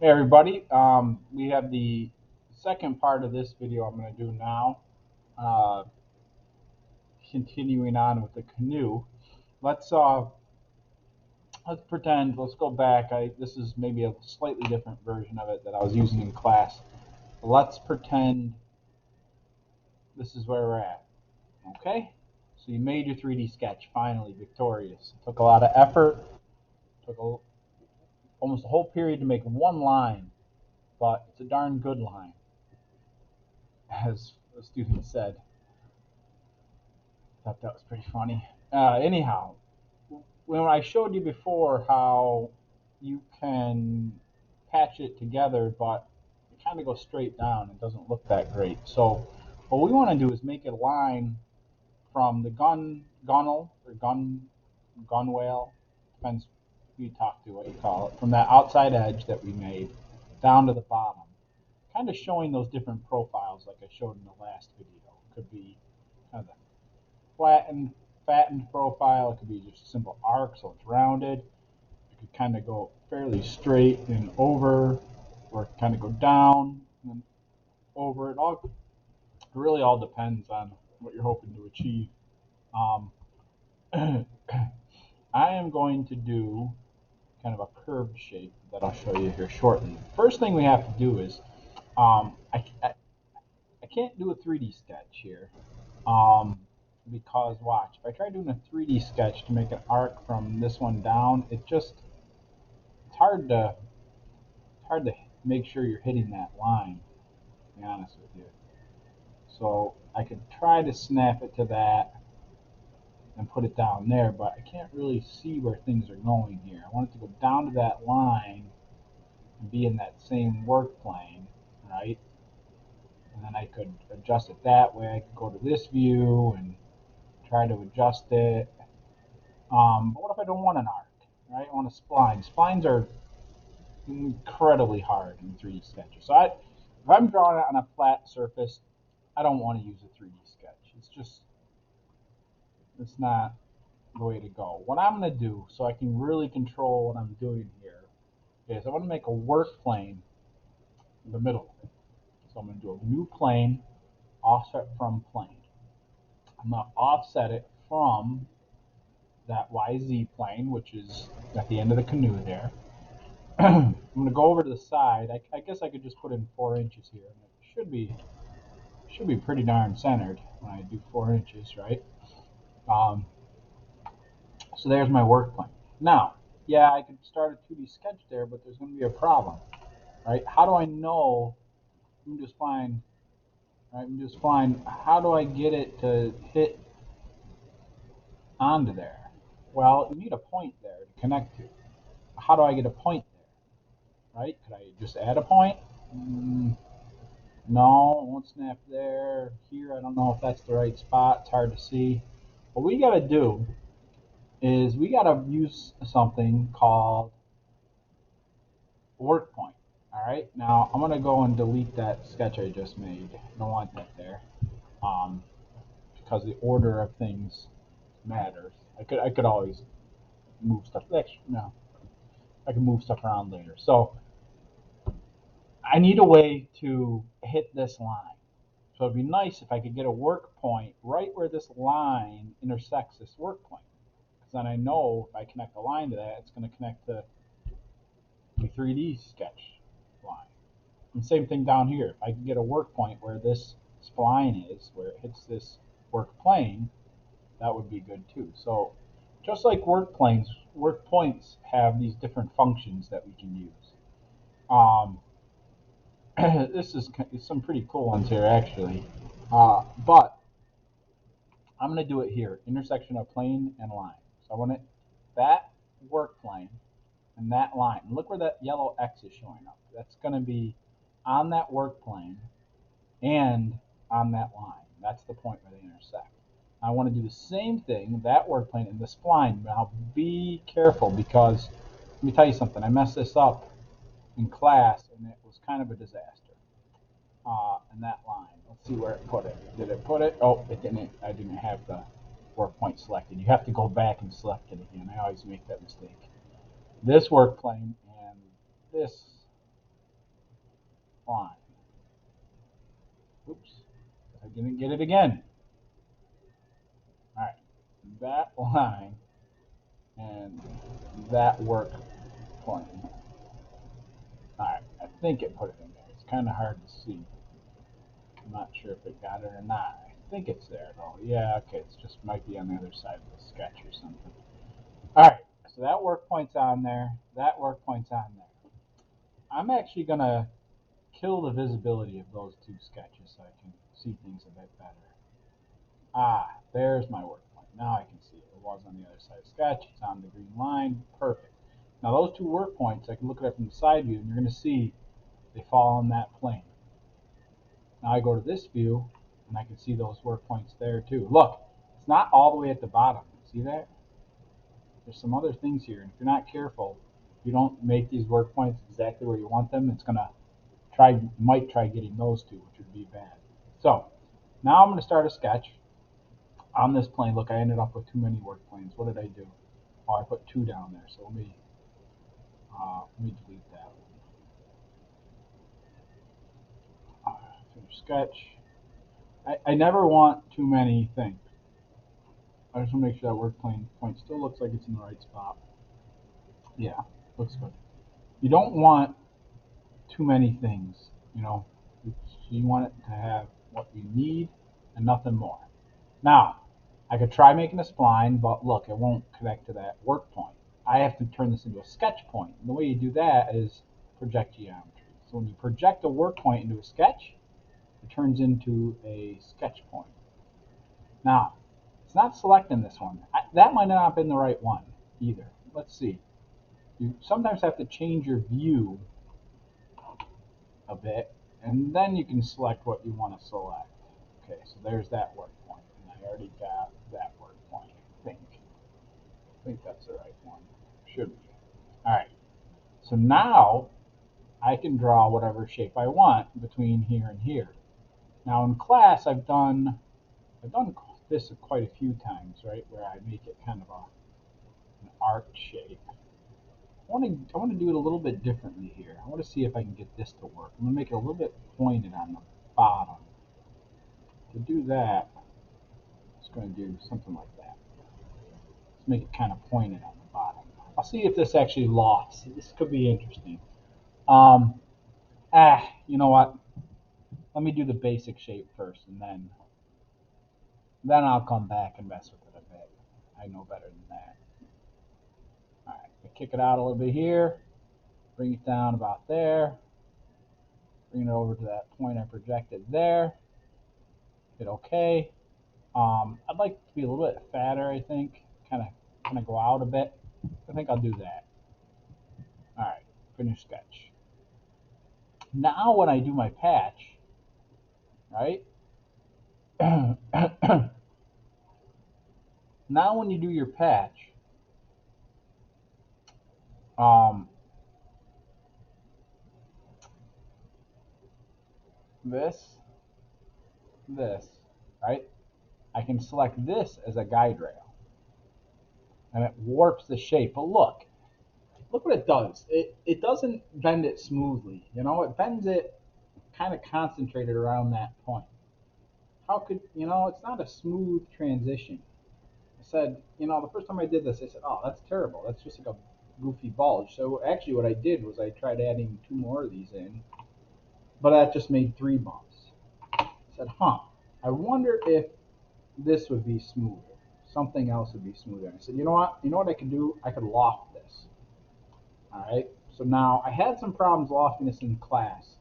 Hey everybody, we have the second part of this video I'm going to do now, uh, continuing on with the canoe. Let's uh, let's pretend, let's go back. This is maybe a slightly different version of it that I was using in class. Let's pretend this is where we're at, okay? So you made your 3D sketch, finally, victorious. It took a lot of effort, took almost a whole period to make one line, but it's a darn good line, as the student said. Thought that was pretty funny. Anyhow, when I showed you before how you can patch it together, but it kind of goes straight down. It doesn't look that great. So what we want to do is make a line from the gunnel or gunwale, depends who you talk to, what you call it, from that outside edge that we made down to the bottom, kind of showing those different profiles like I showed in the last video. It could be kind of the flattened, fattened profile. It could be just a simple arc, so it's rounded. It could kind of go fairly straight and over, or kind of go down and over. It really all depends on what you're hoping to achieve. Um, I am going to do kind of a curved shape that I'll show you here shortly. First thing we have to do is I can't do a 3D sketch here. Because watch, if I try doing a 3D sketch to make an arc from this one down, it's hard to make sure you're hitting that line, to be honest with you. So I could try to snap it to that and put it down there, but I can't really see where things are going here. I want it to go down to that line and be in that same work plane, right? And then I could adjust it that way. I could go to this view and try to adjust it. But what if I don't want an arc, right? I want a spline. Splines are incredibly hard in 3D sketches. So if I'm drawing it on a flat surface, I don't want to use a 3D sketch. It's not the way to go. What I'm going to do, so I can really control what I'm doing here, is I want to make a work plane in the middle of it. So I'm going to do a new plane, offset from plane. I'm going to offset it from that YZ plane, which is at the end of the canoe there. I'm going to go over to the side. I guess I could just put in 4 inches here. And it should be pretty darn centered when I do 4 inches, right? Um, so there's my work plane. Now, yeah, I could start a 2D sketch there, but there's going to be a problem, right? How do I know? I'm just fine. Right? I'm just fine. How do I get it to hit onto there? Well, you need a point there to connect to. How do I get a point there? Right? Could I just add a point? No, it won't snap there. Here, I don't know if that's the right spot. It's hard to see. What we got to do is we got to use something called work point. All right. Now I'm gonna go and delete that sketch I just made. I don't want that there, um, because the order of things matters. I could always move stuff. Actually, no, I can move stuff around later. So I need a way to hit this line. So it'd be nice if I could get a work point right where this line intersects this work point. Because then I know if I connect a line to that, it's going to connect to the 3D sketch line. And same thing down here. If I can get a work point where this spline is, where it hits this work plane, that would be good too. So just like work planes, work points have these different functions that we can use. Um, this is some pretty cool ones here actually. But I'm going to do it here, intersection of plane and line. So I want it, that work plane and that line. Look where that yellow X is showing up. That's going to be on that work plane and on that line. That's the point where they intersect. I want to do the same thing, that work plane and the spline. Now be careful because let me tell you something. I messed this up in class and it was kind of a disaster. And that line. Let's see where it put it. Did it put it? Oh, it didn't. I didn't have the work point selected. You have to go back and select it again. I always make that mistake. This work plane and this line. Oops, I didn't get it again. All right, that line and that work plane. All right, I think it put it in there. It's kind of hard to see. I'm not sure if it got it or not. I think it's there though. Yeah, okay, it's just might be on the other side of the sketch or something. All right, so that work point's on there. That work point's on there. I'm actually gonna kill the visibility of those two sketches so I can see things a bit better. Ah, there's my work point. Now I can see it. It was on the other side of the sketch. It's on the green line. Perfect. Now those two work points, I can look at it from the side view, and you're going to see they fall on that plane. Now I go to this view, and I can see those work points there too. Look, it's not all the way at the bottom. See that? There's some other things here, and if you're not careful, if you don't make these work points exactly where you want them, it's going to might try getting those two, which would be bad. So now I'm going to start a sketch on this plane. Look, I ended up with too many work planes. What did I do? Oh, I put two down there. So let me delete that one. Finish sketch. I never want too many things. I just want to make sure that work plane point still looks like it's in the right spot. Yeah, looks good. You don't want too many things. You want it to have what you need and nothing more. Now, I could try making a spline, but look, it won't connect to that work point. I have to turn this into a sketch point. And the way you do that is project geometry. So when you project a work point into a sketch, it turns into a sketch point. Now, it's not selecting this one. That might not have been the right one either. Let's see. You sometimes have to change your view a bit, and then you can select what you want to select. Okay, so there's that work point, and I already got that work point, I think that's the right one. Should be. All right. So now I can draw whatever shape I want between here and here. Now in class I've done this quite a few times, right, where I make it kind of an arc shape. I want to do it a little bit differently here. I want to see if I can get this to work. I'm going to make it a little bit pointed on the bottom. To do that, it's going to do something like that. Let's make it kind of pointed on the bottom. I'll see if this actually lofts. This could be interesting. Um, you know what? Let me do the basic shape first, and then I'll come back and mess with it a bit. I know better than that. All right, I kick it out a little bit here, bring it down about there, bring it over to that point I projected there. Hit OK. I'd like it to be a little bit fatter, I think, kind of go out a bit. I think I'll do that. All right, finish sketch. Now when I do my patch, right? Now when you do your patch, um, this, right? I can select this as a guide rail, and it warps the shape. But look what it does. It doesn't bend it smoothly. It bends it kind of concentrated around that point. How could It's not a smooth transition. I said, the first time I did this, I said, oh, that's terrible. That's just like a goofy bulge. So actually, what I did was I tried adding two more of these in, but that just made three bumps. I said, huh. I wonder if this would be smoother. Something else would be smoother. And I said, you know what? You know what I could do? I could loft this. All right. So now I had some problems lofting this in class.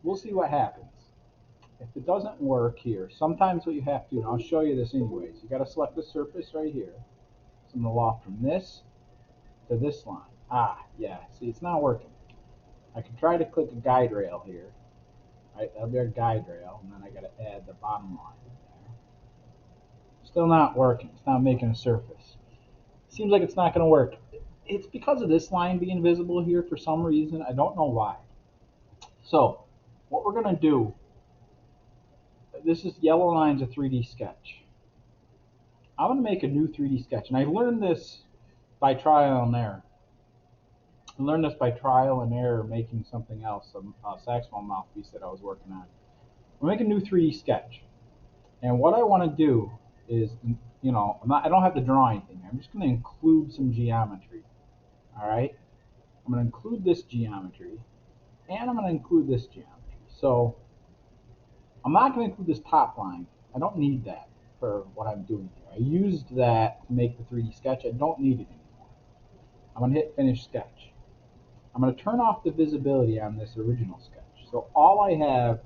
We'll see what happens. If it doesn't work here, sometimes what you have to do, and I'll show you this anyways, you got to select the surface right here. So I'm going to loft from this to this line. Yeah. See, it's not working. I can try to click a guide rail here. Right, that'll be our guide rail, and then I got to add the bottom line there. Still not working. It's not making a surface. Seems like it's not going to work. It's because of this line being visible here for some reason. I don't know why. So what we're going to do, this is yellow line's a 3D sketch. I'm going to make a new 3D sketch, and I learned this by trial and error. I learned this by trial and error, making something else, a saxophone mouthpiece that I was working on. I'm making a new 3D sketch, and what I want to do is, I don't have to draw anything. I'm just going to include some geometry. All right, I'm going to include this geometry, and I'm going to include this geometry. So I'm not going to include this top line. I don't need that for what I'm doing here. I used that to make the 3D sketch. I don't need it anymore. I'm going to hit Finish Sketch. I'm going to turn off the visibility on this original sketch. So the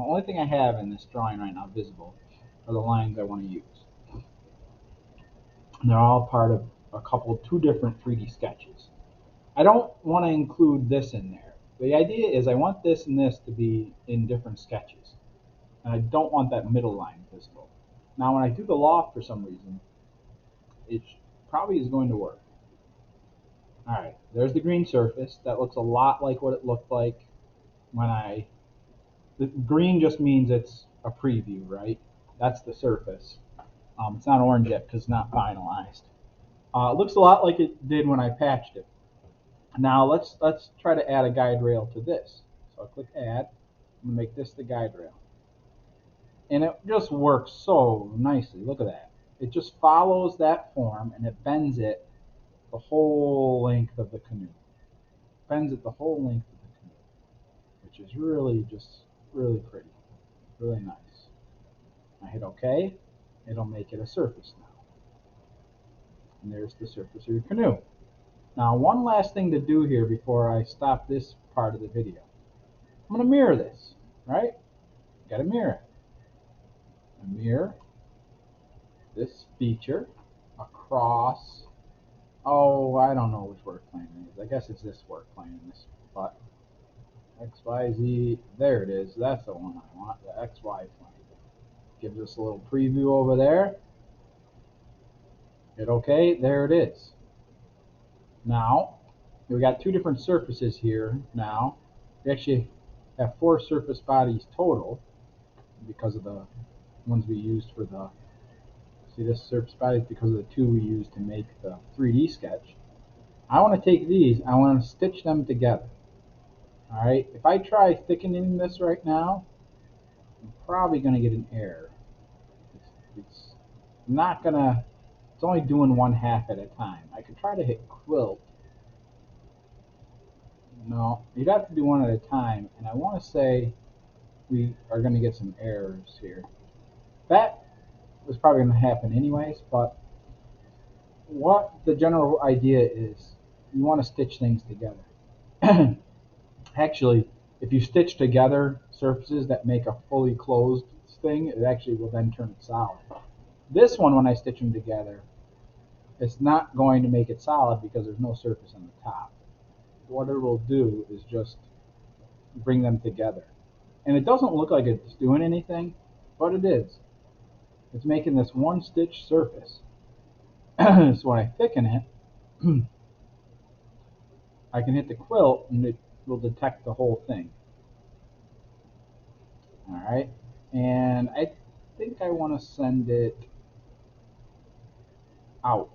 only thing I have in this drawing right now visible are the lines I want to use. And they're all part of two different 3D sketches. I don't want to include this in there. The idea is I want this and this to be in different sketches. And I don't want that middle line visible. Now when I do the loft for some reason, it probably is going to work. Alright, there's the green surface. That looks a lot like what it looked like when the green just means it's a preview, right? That's the surface. It's not orange yet because it's not finalized. It looks a lot like it did when I patched it. Now let's try to add a guide rail to this. So I'll click Add. I'm going to make this the guide rail. And it just works so nicely. Look at that. It just follows that form and it bends it the whole length of the canoe. Bends it the whole length of the canoe, which is really pretty, really nice. I hit OK. It'll make it a surface now. And there's the surface of your canoe. Now, one last thing to do here before I stop this part of the video. I'm going to mirror this, right? Got to mirror it. I mirror this feature across, I don't know which work plane it is. I guess it's this work plane in this spot. X, Y, Z, there it is. That's the one I want, the X, Y plane. Gives us a little preview over there. Hit OK, there it is. Now, we got two different surfaces here now. We actually have 4 surface bodies total because of the ones we used for the, see this surface body is because of the 2 we used to make the 3D sketch. I want to take these, I want to stitch them together. Alright, if I try thickening this right now, I'm probably going to get an error. It's not going to, it's only doing 1/2 at a time. I could try to hit quilt. No, you'd have to do one at a time, and I want to say we are going to get some errors here. That was probably going to happen anyways, but what the general idea is, you want to stitch things together. Actually, if you stitch together surfaces that make a fully closed thing, it actually will then turn it solid. This one, when I stitch them together, it's not going to make it solid because there's no surface on the top. What it will do is just bring them together. And it doesn't look like it's doing anything, but it is. It's making this one stitch surface. So when I thicken it, I can hit the quilt and it will detect the whole thing. Alright, and I think I want to send it out.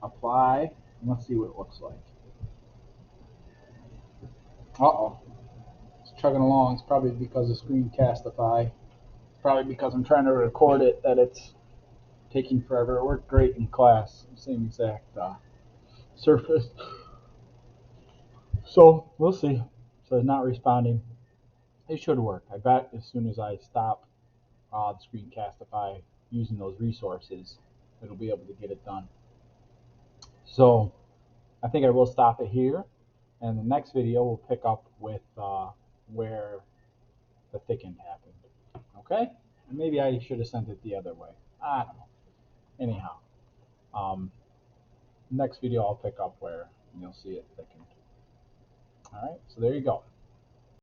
Apply, and let's see what it looks like. Uh-oh, it's chugging along. It's probably because of Screencastify. It's probably because I'm trying to record it that it's taking forever. It worked great in class, same exact surface. So we'll see. So it's not responding. It should work. I bet as soon as I stop the Screencastify using those resources, it'll be able to get it done. So I think I will stop it here, and the next video we'll pick up with where the thicken happened. Okay? And maybe I should have sent it the other way. I don't know. Anyhow, next video I'll pick up where you'll see it thickened. All right, so there you go.